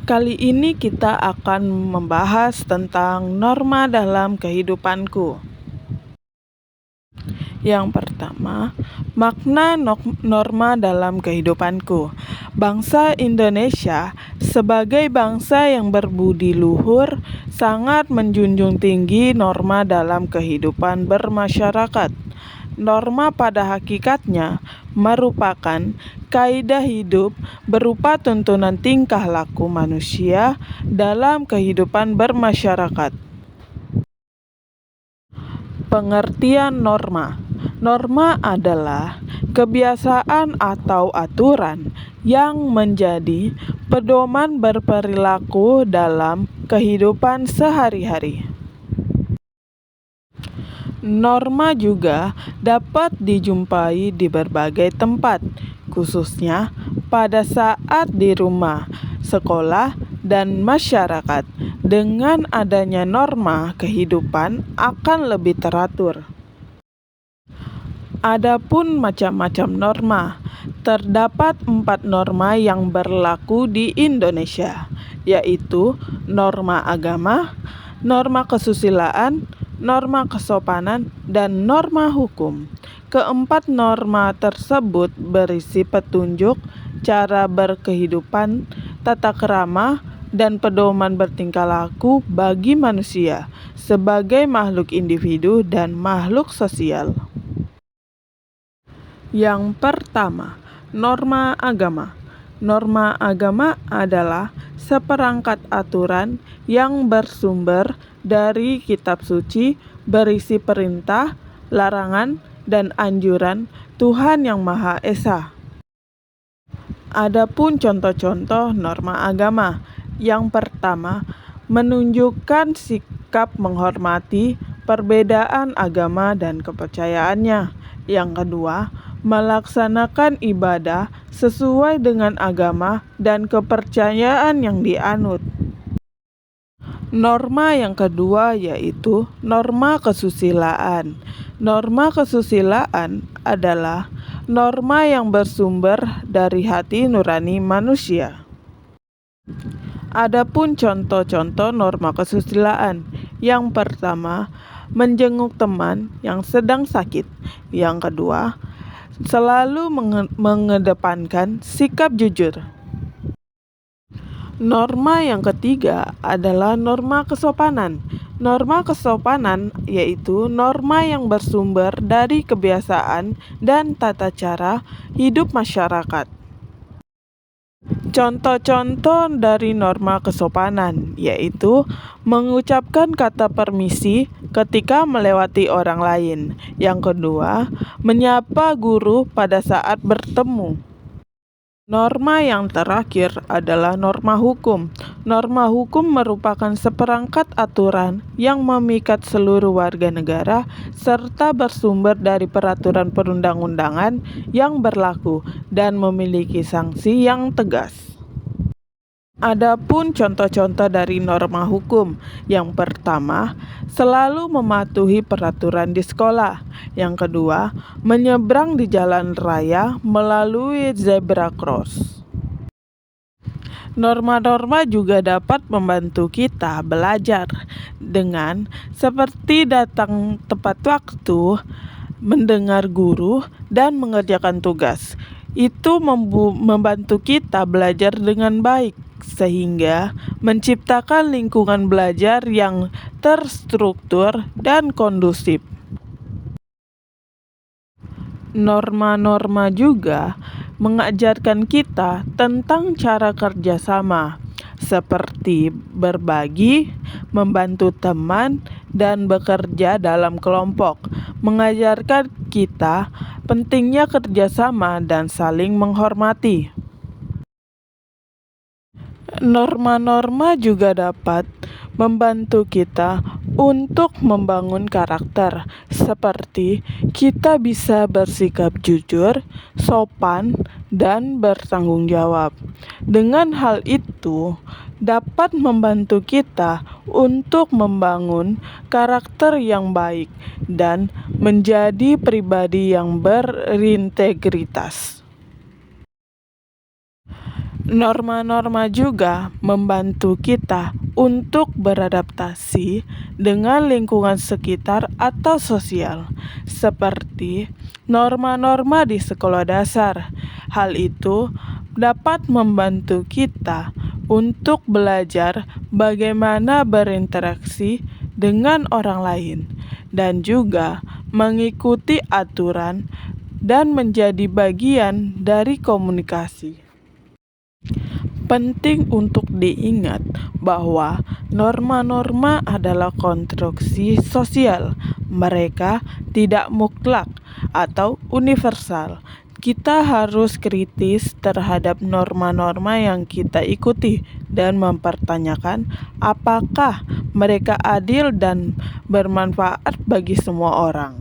Kali ini kita akan membahas tentang norma dalam kehidupanku. Yang pertama, makna norma dalam kehidupanku. Bangsa Indonesia sebagai bangsa yang berbudi luhur sangat menjunjung tinggi norma dalam kehidupan bermasyarakat. Norma pada hakikatnya merupakan kaidah hidup berupa tuntunan tingkah laku manusia dalam kehidupan bermasyarakat. Pengertian norma. Norma adalah kebiasaan atau aturan yang menjadi pedoman berperilaku dalam kehidupan sehari-hari. Norma juga dapat dijumpai di berbagai tempat, khususnya pada saat di rumah, sekolah, dan masyarakat. Dengan adanya norma, kehidupan akan lebih teratur. Adapun macam-macam norma, terdapat 4 norma yang berlaku di Indonesia, yaitu norma agama, norma kesusilaan, norma kesopanan, dan norma hukum. Keempat norma tersebut berisi petunjuk cara berkehidupan, tata krama, dan pedoman bertingkah laku bagi manusia sebagai makhluk individu dan makhluk sosial. Yang pertama, norma agama. Norma agama adalah seperangkat aturan yang bersumber dari kitab suci, berisi perintah, larangan, dan anjuran Tuhan Yang Maha Esa. Adapun contoh-contoh norma agama. Yang pertama, menunjukkan sikap menghormati perbedaan agama dan kepercayaannya. Yang kedua, melaksanakan ibadah sesuai dengan agama dan kepercayaan yang dianut. Norma yang kedua yaitu norma kesusilaan. Norma kesusilaan adalah norma yang bersumber dari hati nurani manusia. Adapun contoh-contoh norma kesusilaan. Yang pertama, menjenguk teman yang sedang sakit. Yang kedua, selalu mengedepankan sikap jujur. Norma yang ketiga adalah norma kesopanan. Norma kesopanan yaitu norma yang bersumber dari kebiasaan dan tata cara hidup masyarakat. Contoh-contoh dari norma kesopanan yaitu mengucapkan kata permisi ketika melewati orang lain. Yang kedua, menyapa guru pada saat bertemu. Norma yang terakhir adalah norma hukum. Norma hukum merupakan seperangkat aturan yang memikat seluruh warga negara serta bersumber dari peraturan perundang-undangan yang berlaku dan memiliki sanksi yang tegas. Adapun contoh-contoh dari norma hukum. Yang pertama, selalu mematuhi peraturan di sekolah. Yang kedua, menyeberang di jalan raya melalui zebra cross. Norma-norma juga dapat membantu kita belajar dengan seperti datang tepat waktu, mendengar guru, dan mengerjakan tugas. Itu membantu kita belajar dengan baik, sehingga menciptakan lingkungan belajar yang terstruktur dan kondusif. Norma-norma juga mengajarkan kita tentang cara kerjasama, seperti berbagi, membantu teman, dan bekerja dalam kelompok. Mengajarkan kita pentingnya kerjasama dan saling menghormati. Norma-norma juga dapat membantu kita untuk membangun karakter, seperti kita bisa bersikap jujur, sopan, dan bertanggung jawab. Dengan hal itu, dapat membantu kita untuk membangun karakter yang baik dan menjadi pribadi yang berintegritas. Norma-norma juga membantu kita untuk beradaptasi dengan lingkungan sekitar atau sosial, seperti norma-norma di sekolah dasar. Hal itu dapat membantu kita untuk belajar bagaimana berinteraksi dengan orang lain dan juga mengikuti aturan dan menjadi bagian dari komunikasi. Penting untuk diingat bahwa norma-norma adalah konstruksi sosial. Mereka tidak mutlak atau universal. Kita harus kritis terhadap norma-norma yang kita ikuti dan mempertanyakan apakah mereka adil dan bermanfaat bagi semua orang.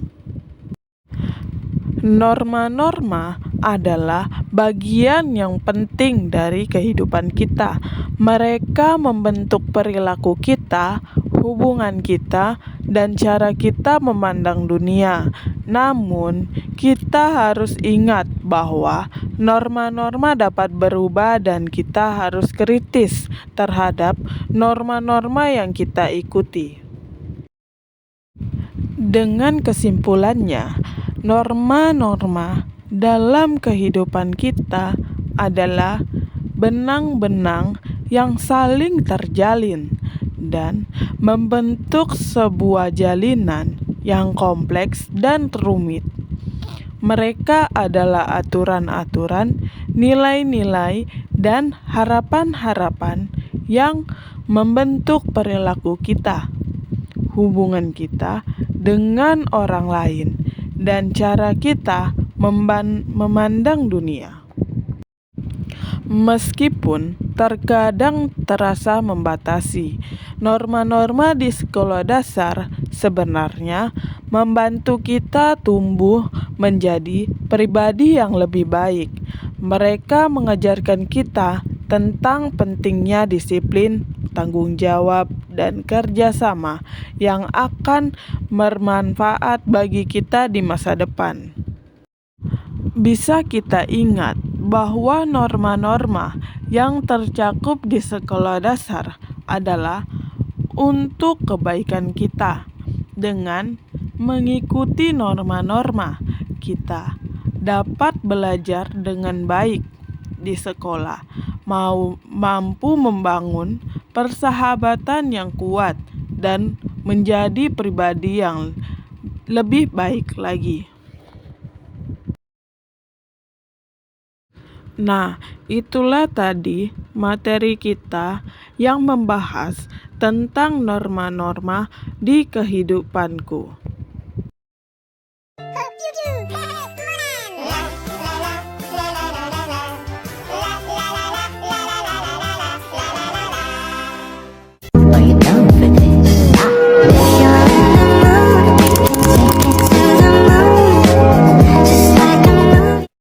Norma-norma adalah bagian yang penting dari kehidupan kita. Mereka membentuk perilaku kita, hubungan kita, dan cara kita memandang dunia. Namun, kita harus ingat bahwa norma-norma dapat berubah dan kita harus kritis terhadap norma-norma yang kita ikuti. Dengan kesimpulannya, norma-norma dalam kehidupan kita adalah benang-benang yang saling terjalin dan membentuk sebuah jalinan yang kompleks dan rumit. Mereka adalah aturan-aturan, nilai-nilai, dan harapan-harapan yang membentuk perilaku kita, hubungan kita dengan orang lain, dan cara kita memandang dunia. Meskipun terkadang terasa membatasi, norma-norma di sekolah dasar sebenarnya membantu kita tumbuh menjadi pribadi yang lebih baik. Mereka mengajarkan kita tentang pentingnya disiplin, tanggung jawab, dan kerjasama yang akan bermanfaat bagi kita di masa depan. Bisa kita ingat bahwa norma-norma yang tercakup di sekolah dasar adalah untuk kebaikan kita. Dengan mengikuti norma-norma, kita dapat belajar dengan baik di sekolah, mampu membangun persahabatan yang kuat dan menjadi pribadi yang lebih baik lagi. Nah, itulah tadi materi kita yang membahas tentang norma-norma di kehidupanku.